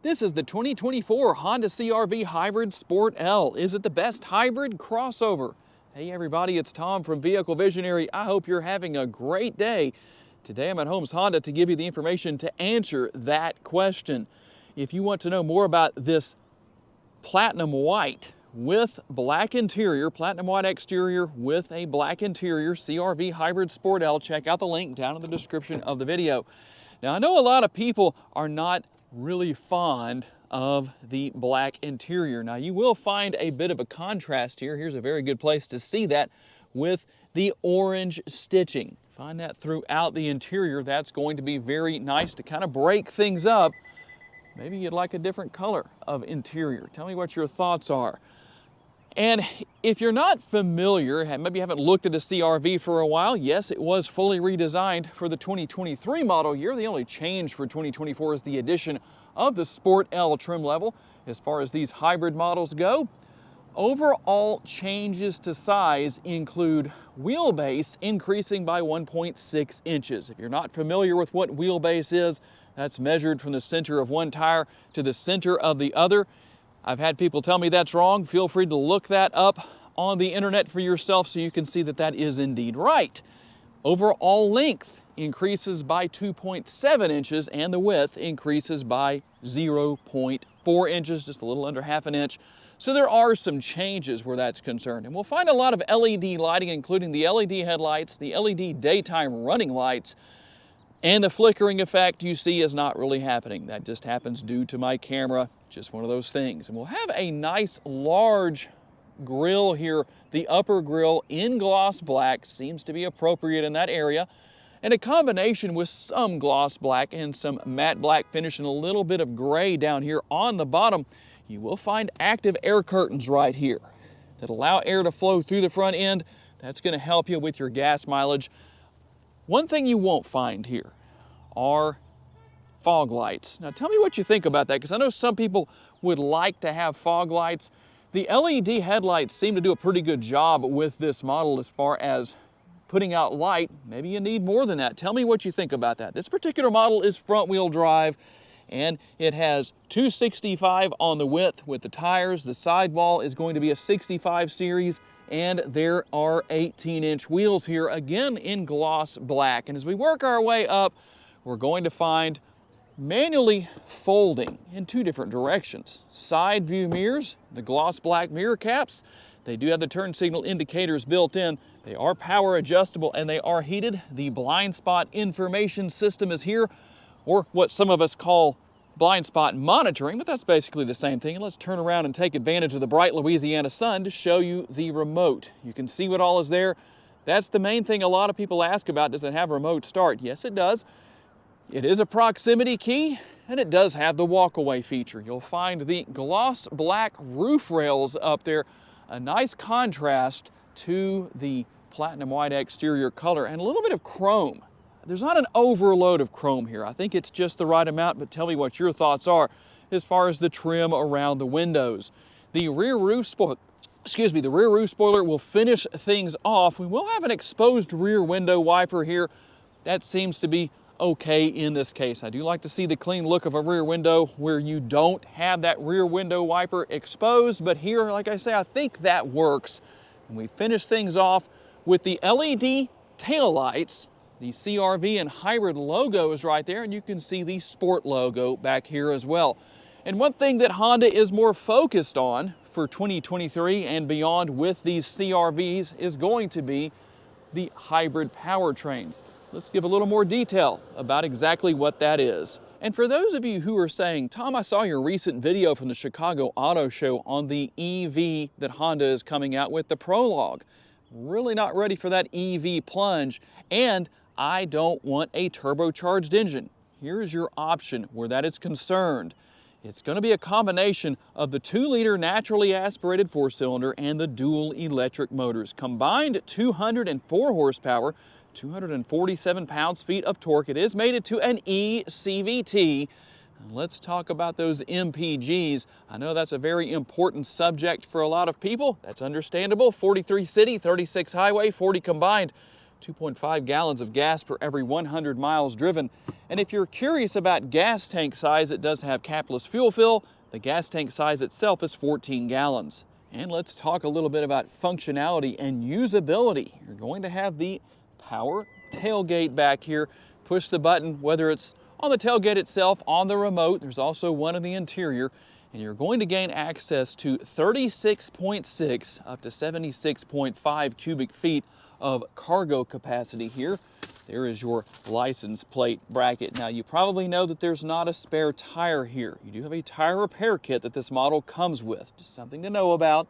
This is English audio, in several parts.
This is the 2024 Honda CR-V Hybrid Sport L. Is it the best hybrid crossover? Hey everybody, it's Tom from Vehicle Visionary. I hope you're having a great day. Today I'm at Holmes Honda to give you the information to answer that question. If you want to know more about this platinum white with black interior, platinum white exterior with a black interior CR-V Hybrid Sport L, check out the link down in the description of the video. Now I know a lot of people are not really fond of the black interior. Now you will find a bit of a contrast here. Here's a very good place to see that with the orange stitching. Find that throughout the interior. That's going to be very nice to kind of break things up. Maybe you'd like a different color of interior. Tell me what your thoughts are. And if you're not familiar, maybe you haven't looked at a CR-V for a while, yes, it was fully redesigned for the 2023 model year. The only change for 2024 is the addition of the Sport L trim level. As far as these hybrid models go, overall changes to size include wheelbase increasing by 1.6 inches. If you're not familiar with what wheelbase is, that's measured from the center of one tire to the center of the other. I've had people tell me that's wrong. Feel free to look that up on the internet for yourself so you can see that that is indeed right. Overall length increases by 2.7 inches and the width increases by 0.4 inches, just a little under half an inch. So there are some changes where that's concerned. And we'll find a lot of LED lighting, including the LED headlights, the LED daytime running lights, and the flickering effect you see is not really happening. That just happens due to my camera, just one of those things. And we'll have a nice large grille here. The upper grille in gloss black seems to be appropriate in that area. And a combination with some gloss black and some matte black finish and a little bit of gray down here on the bottom. You will find active air curtains right here that allow air to flow through the front end. That's going to help you with your gas mileage. One thing you won't find here are fog lights. Now tell me what you think about that, because I know some people would like to have fog lights. The LED headlights seem to do a pretty good job with this model as far as putting out light. Maybe you need more than that. Tell me what you think about that. This particular model is front wheel drive and it has 265 on the width with the tires. The sidewall is going to be a 65 series. And there are 18-inch wheels here, again in gloss black. And as we work our way up, we're going to find manually folding in two different directions. Side view mirrors, the gloss black mirror caps. They do have the turn signal indicators built in. They are power adjustable and they are heated. The blind spot information system is here, or what some of us call blind spot monitoring, but that's basically the same thing. And let's turn around and take advantage of the bright Louisiana sun to show you the remote. You can see what all is there. That's the main thing a lot of people ask about. Does it have remote start? Yes, it does. It is a proximity key and it does have the walkaway feature. You'll find the gloss black roof rails up there, a nice contrast to the platinum white exterior color and a little bit of chrome. There's not an overload of chrome here. I think it's just the right amount, but tell me what your thoughts are as far as the trim around the windows. The rear roof spoiler will finish things off. We will have an exposed rear window wiper here. That seems to be okay in this case. I do like to see the clean look of a rear window where you don't have that rear window wiper exposed, but here, like I say, I think that works. And we finish things off with the LED taillights. The CR-V and hybrid logo is right there, and you can see the Sport logo back here as well. And one thing that Honda is more focused on for 2023 and beyond with these CR-Vs is going to be the hybrid powertrains. Let's give a little more detail about exactly what that is. And for those of you who are saying, Tom, I saw your recent video from the Chicago Auto Show on the EV that Honda is coming out with, the Prologue. Really not ready for that EV plunge, and I don't want a turbocharged engine. Here is your option where that is concerned. It's going to be a combination of the 2-liter naturally aspirated 4-cylinder and the dual electric motors. Combined 204 horsepower, 247 pounds-feet of torque. It is mated to an eCVT. Let's talk about those MPGs. I know that's a very important subject for a lot of people. That's understandable. 43 city, 36 highway, 40 combined. 2.5 gallons of gas per every 100 miles driven. And if you're curious about gas tank size, it does have capless fuel fill. The gas tank size itself is 14 gallons. And let's talk a little bit about functionality and usability. You're going to have the power tailgate back here. Push the button, whether it's on the tailgate itself, on the remote. There's also one in the interior. And you're going to gain access to 36.6 up to 76.5 cubic feet of cargo capacity here. There is your license plate bracket. Now, you probably know that there's not a spare tire here. You do have a tire repair kit that this model comes with. Just something to know about.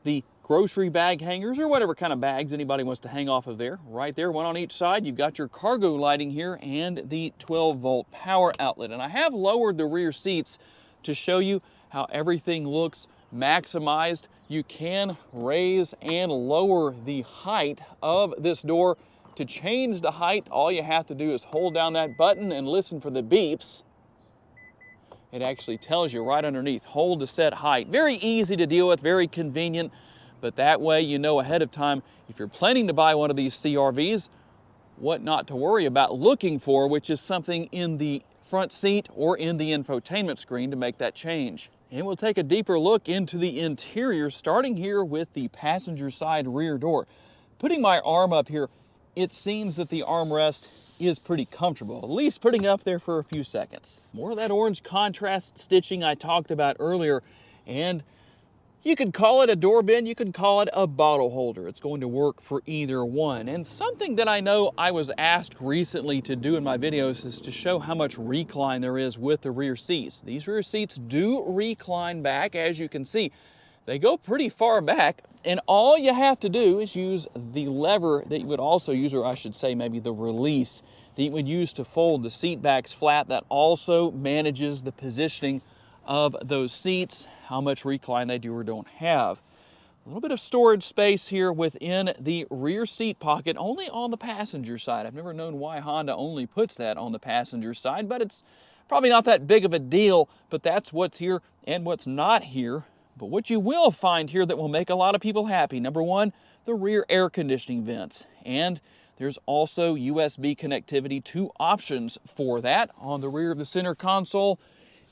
The grocery bag hangers, or whatever kind of bags anybody wants to hang off of there, right there, one on each side. You've got your cargo lighting here and the 12-volt power outlet. And I have lowered the rear seats to show you how everything looks maximized. You can raise and lower the height of this door. To change the height, all you have to do is hold down that button and listen for the beeps. It actually tells you right underneath, hold to set height. Very easy to deal with, very convenient, but that way you know ahead of time if you're planning to buy one of these CR-Vs, what not to worry about looking for, which is something in the front seat or in the infotainment screen to make that change. And we'll take a deeper look into the interior, starting here with the passenger side rear door. Putting my arm up here, it seems that the armrest is pretty comfortable, at least putting up there for a few seconds. More of that orange contrast stitching I talked about earlier, and you could call it a door bin, you could call it a bottle holder. It's going to work for either one. And something that I know I was asked recently to do in my videos is to show how much recline there is with the rear seats. These rear seats do recline back, as you can see. They go pretty far back, and all you have to do is use the lever that you would also use, or I should say maybe the release that you would use to fold the seat backs flat. That also manages the positioning of those seats, how much recline they do or don't have. A little bit of storage space here within the rear seat pocket, only on the passenger side. I've never known why Honda only puts that on the passenger side, but it's probably not that big of a deal, but that's what's here and what's not here. But what you will find here that will make a lot of people happy, number one, the rear air conditioning vents. And there's also USB connectivity, 2 options for that on the rear of the center console,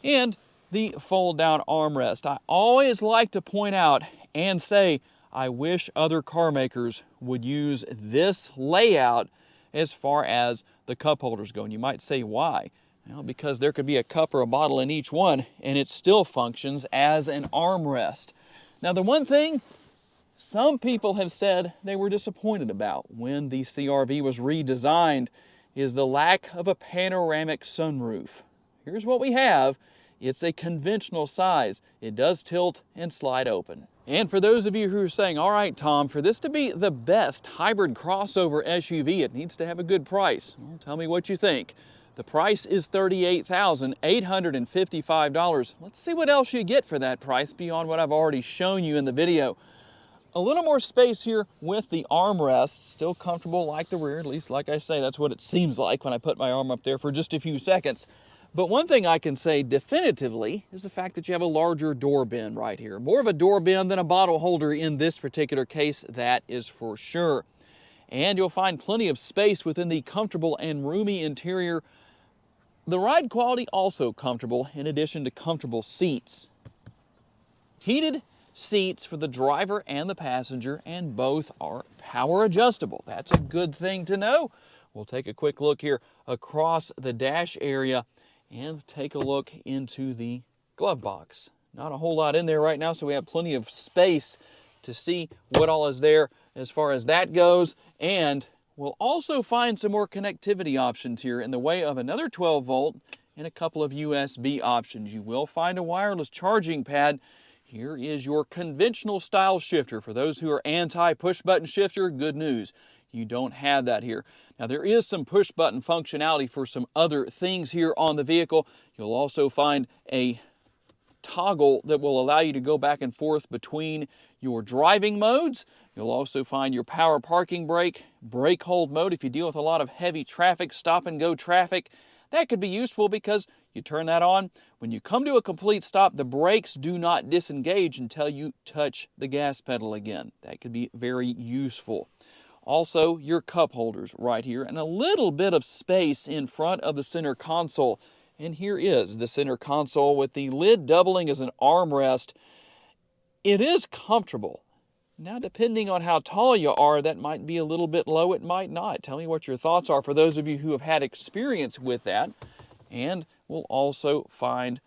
and the fold-down armrest. I always like to point out and say, I wish other car makers would use this layout as far as the cup holders go. And you might say, why? Well, because there could be a cup or a bottle in each one, and it still functions as an armrest. Now, the one thing some people have said they were disappointed about when the CR-V was redesigned is the lack of a panoramic sunroof. Here's what we have. It's a conventional size. It does tilt and slide open. And for those of you who are saying, all right, Tom, for this to be the best hybrid crossover SUV, it needs to have a good price. Well, tell me what you think. The price is $38,855. Let's see what else you get for that price beyond what I've already shown you in the video. A little more space here with the armrest, still comfortable like the rear, at least like I say, that's what it seems like when I put my arm up there for just a few seconds. But one thing I can say definitively is the fact that you have a larger door bin right here. More of a door bin than a bottle holder in this particular case, that is for sure. And you'll find plenty of space within the comfortable and roomy interior. The ride quality also comfortable in addition to comfortable seats. Heated seats for the driver and the passenger, and both are power adjustable. That's a good thing to know. We'll take a quick look here across the dash area and take a look into the glove box. Not a whole lot in there right now, so we have plenty of space to see what all is there as far as that goes. And we'll also find some more connectivity options here in the way of another 12-volt and a couple of USB options. You will find a wireless charging pad. Here is your conventional style shifter. For those who are anti-push button shifter, good news. You don't have that here. Now, there is some push button functionality for some other things here on the vehicle. You'll also find a toggle that will allow you to go back and forth between your driving modes. You'll also find your power parking brake, brake hold mode. If you deal with a lot of heavy traffic, stop and go traffic, that could be useful because you turn that on. When you come to a complete stop, the brakes do not disengage until you touch the gas pedal again. That could be very useful. Also, your cup holders right here, and a little bit of space in front of the center console. And here is the center console with the lid doubling as an armrest. It is comfortable. Now, depending on how tall you are, that might be a little bit low, it might not. Tell me what your thoughts are for those of you who have had experience with that. And we'll also find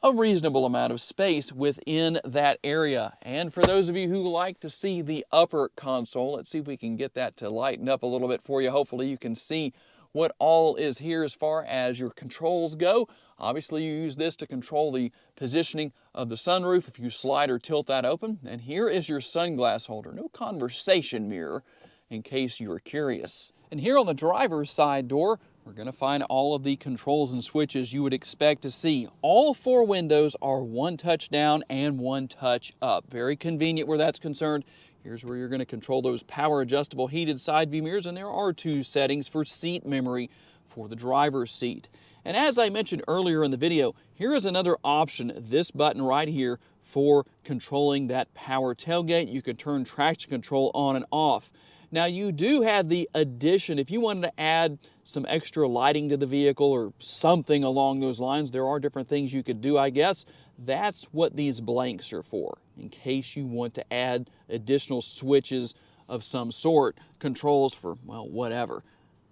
a reasonable amount of space within that area. And for those of you who like to see the upper console, let's see if we can get that to lighten up a little bit for you. Hopefully you can see what all is here as far as your controls go. Obviously you use this to control the positioning of the sunroof if you slide or tilt that open. And here is your sunglass holder. No conversation mirror in case you were curious. And here on the driver's side door, we're going to find all of the controls and switches you would expect to see. All 4 windows are 1 touch down and 1 touch up. Very convenient where that's concerned. Here's where you're going to control those power adjustable heated side view mirrors, and there are 2 settings for seat memory for the driver's seat. And as I mentioned earlier in the video, here is another option, this button right here for controlling that power tailgate. You can turn traction control on and off. Now you do have the addition, if you wanted to add some extra lighting to the vehicle or something along those lines, there are different things you could do, I guess. That's what these blanks are for, in case you want to add additional switches of some sort, controls for, well, whatever.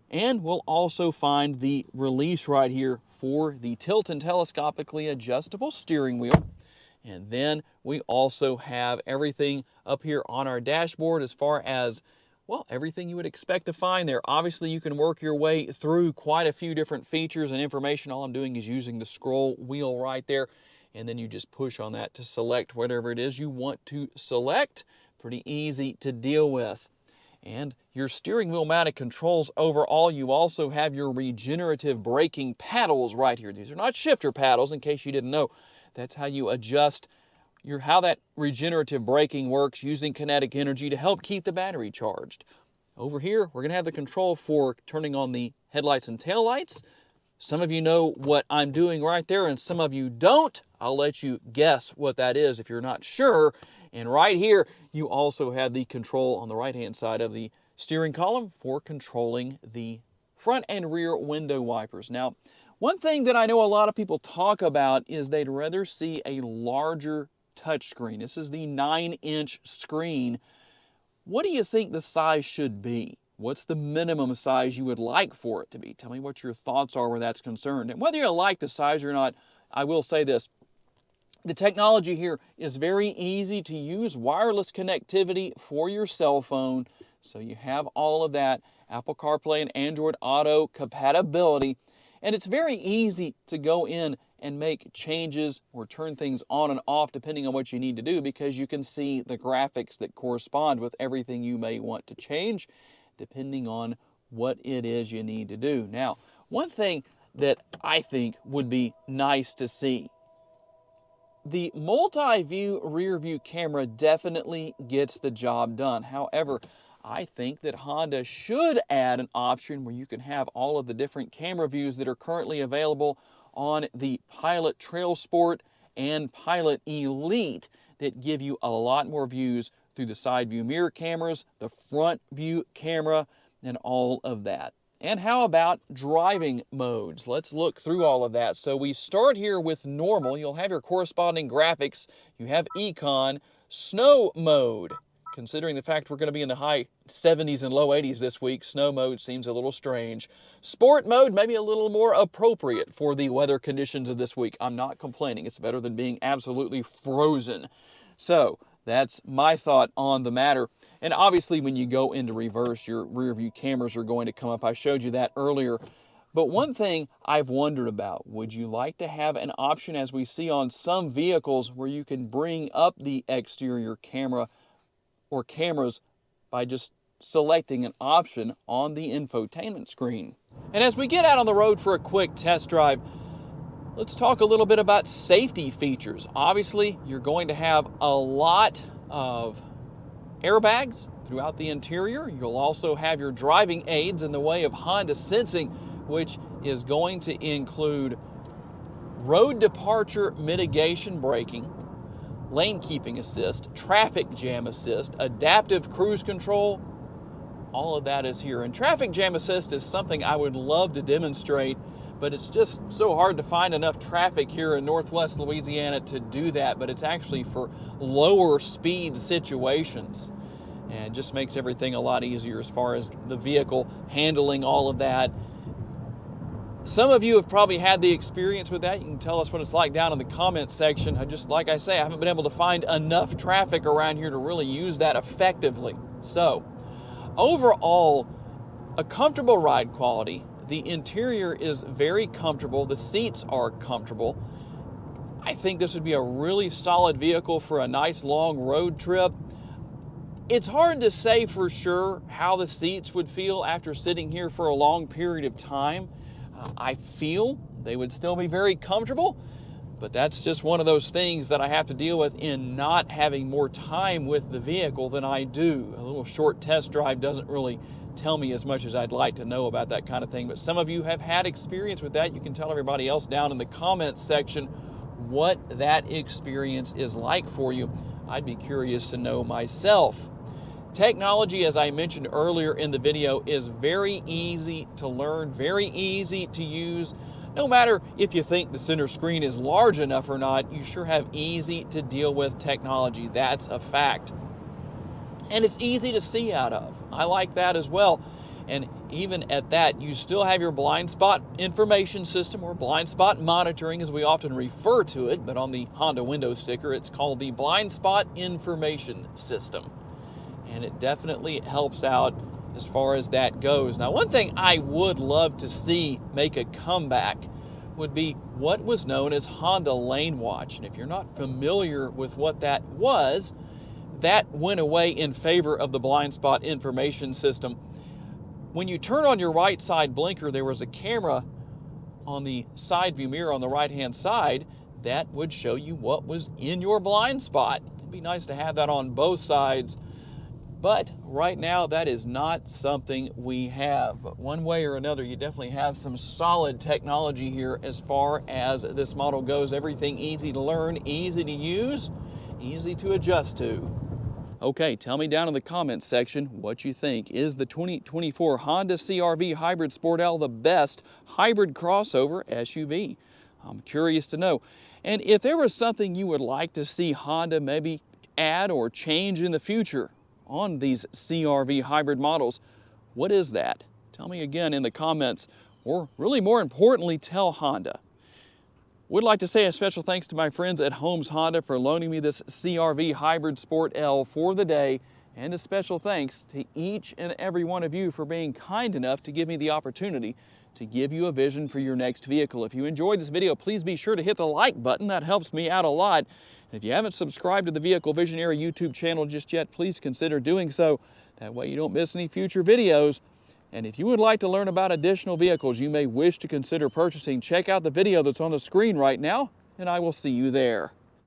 And we'll also find the release right here for the tilt and telescopically adjustable steering wheel. And then we also have everything up here on our dashboard as far as, well, everything you would expect to find there. Obviously, you can work your way through quite a few different features and information. All I'm doing is using the scroll wheel right there, and then you just push on that to select whatever it is you want to select. Pretty easy to deal with. And your steering wheel mounted controls overall, you also have your regenerative braking paddles right here. These are not shifter paddles, in case you didn't know. That's how you adjust how that regenerative braking works, using kinetic energy to help keep the battery charged. Over here, we're going to have the control for turning on the headlights and taillights. Some of you know what I'm doing right there, and some of you don't. I'll let you guess what that is if you're not sure. And right here, you also have the control on the right-hand side of the steering column for controlling the front and rear window wipers. Now, one thing that I know a lot of people talk about is they'd rather see a larger touchscreen. This is the 9-inch screen. What do you think the size should be? What's the minimum size you would like for it to be? Tell me what your thoughts are where that's concerned. And whether you like the size or not, I will say this. The technology here is very easy to use. Wireless connectivity for your cell phone. So you have all of that. Apple CarPlay and Android Auto compatibility. And it's very easy to go in and make changes or turn things on and off depending on what you need to do, because you can see the graphics that correspond with everything you may want to change depending on what it is you need to do. Now, one thing that I think would be nice to see, the multi-view rear view camera definitely gets the job done. However, I think that Honda should add an option where you can have all of the different camera views that are currently available on the Pilot Trail Sport and Pilot Elite that give you a lot more views through the side view mirror cameras, the front view camera, and all of that. And how about driving modes? Let's look through all of that. So we start here with normal. You'll have your corresponding graphics. You have Econ, snow mode. Considering the fact we're going to be in the high 70s and low 80s this week, snow mode seems a little strange. Sport mode may be a little more appropriate for the weather conditions of this week. I'm not complaining. It's better than being absolutely frozen. So that's my thought on the matter. And obviously when you go into reverse, your rear view cameras are going to come up. I showed you that earlier. But one thing I've wondered about, would you like to have an option, as we see on some vehicles, where you can bring up the exterior camera or cameras by just selecting an option on the infotainment screen? And as we get out on the road for a quick test drive, let's talk a little bit about safety features. Obviously, you're going to have a lot of airbags throughout the interior. You'll also have your driving aids in the way of Honda Sensing, which is going to include road departure mitigation braking, lane keeping assist, traffic jam assist, adaptive cruise control, all of that is here. And traffic jam assist is something I would love to demonstrate, but it's just so hard to find enough traffic here in Northwest Louisiana to do that. But it's actually for lower speed situations, and just makes everything a lot easier as far as the vehicle handling all of that. Some of you have probably had the experience with that. You can tell us what it's like down in the comments section. Like I say, I haven't been able to find enough traffic around here to really use that effectively. So, overall, a comfortable ride quality. The interior is very comfortable. The seats are comfortable. I think this would be a really solid vehicle for a nice long road trip. It's hard to say for sure how the seats would feel after sitting here for a long period of time. I feel they would still be very comfortable, but that's just one of those things that I have to deal with in not having more time with the vehicle than I do. A little short test drive doesn't really tell me as much as I'd like to know about that kind of thing, but some of you have had experience with that. You can tell everybody else down in the comments section what that experience is like for you. I'd be curious to know myself. Technology, as I mentioned earlier in the video, is very easy to learn, very easy to use. No matter if you think the center screen is large enough or not, you sure have easy to deal with technology. That's a fact. And it's easy to see out of. I like that as well. And even at that, you still have your blind spot information system, or blind spot monitoring as we often refer to it, but on the Honda window sticker, it's called the blind spot information system. And it definitely helps out as far as that goes. Now, one thing I would love to see make a comeback would be what was known as Honda Lane Watch. And if you're not familiar with what that was, that went away in favor of the blind spot information system. When you turn on your right side blinker, there was a camera on the side view mirror on the right-hand side that would show you what was in your blind spot. It'd be nice to have that on both sides. But right now, that is not something we have. But one way or another, you definitely have some solid technology here as far as this model goes. Everything easy to learn, easy to use, easy to adjust to. Okay, tell me down in the comments section what you think. Is the 2024 Honda CR-V Hybrid Sport L the best hybrid crossover SUV? I'm curious to know. And if there was something you would like to see Honda maybe add or change in the future on these CR-V hybrid models, what is that? Tell me again in the comments, or really more importantly, tell Honda. Would like to say a special thanks to my friends at Holmes Honda for loaning me this CR-V Hybrid Sport L for the day, and a special thanks to each and every one of you for being kind enough to give me the opportunity to give you a vision for your next vehicle. If you enjoyed this video, please be sure to hit the like button. That helps me out a lot. If you haven't subscribed to the Vehicle Visionary YouTube channel just yet, please consider doing so. That way you don't miss any future videos. And if you would like to learn about additional vehicles you may wish to consider purchasing, check out the video that's on the screen right now, and I will see you there.